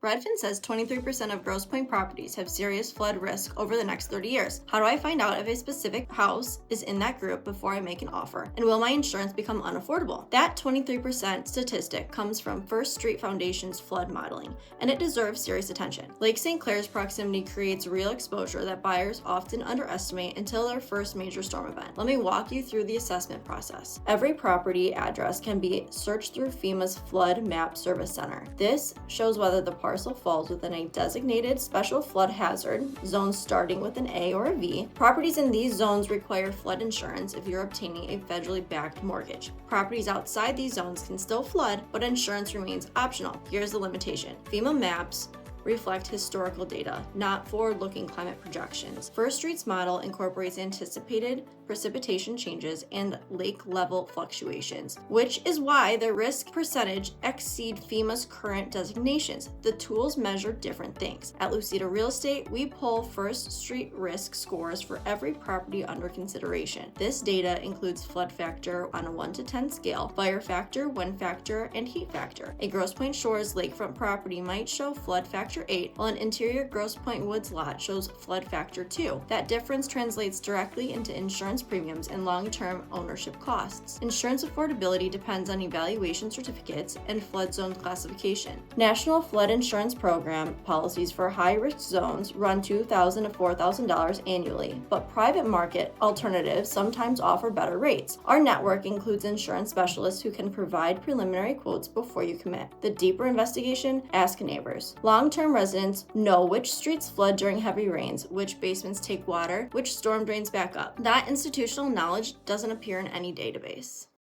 Redfin says 23% of Grosse Pointe properties have serious flood risk over the next 30 years. How do I find out if a specific house is in that group before I make an offer? And will my insurance become unaffordable? That 23% statistic comes from First Street Foundation's flood modeling, and it deserves serious attention. Lake St. Clair's proximity creates real exposure that buyers often underestimate until their first major storm event. Let me walk you through the assessment process. Every property address can be searched through FEMA's Flood Map Service Center. This shows whether the parcel falls within a designated special flood hazard zone starting with an A or a V. Properties in these zones require flood insurance if you're obtaining a federally backed mortgage. Properties outside these zones can still flood, but insurance remains optional. Here's the limitation. FEMA maps reflect historical data, not forward-looking climate projections. First Street's model incorporates anticipated precipitation changes and lake level fluctuations, which is why the risk percentage exceed FEMA's current designations. The tools measure different things. At Lucido Real Estate, we pull First Street risk scores for every property under consideration. This data includes flood factor on a 1 to 10 scale, fire factor, wind factor, and heat factor. A Grosse Pointe Shores lakefront property might show flood factor 8, while an interior Grosse Pointe Woods lot shows flood factor 2. That difference translates directly into insurance premiums and long-term ownership costs. Insurance affordability depends on evaluation certificates and flood zone classification. National Flood Insurance Program policies for high-risk zones run $2,000 to $4,000 annually, but private market alternatives sometimes offer better rates. Our network includes insurance specialists who can provide preliminary quotes before you commit. The deeper investigation, ask neighbors. Long-term residents know which streets flood during heavy rains, which basements take water, which storm drains back up. That institutional knowledge doesn't appear in any database.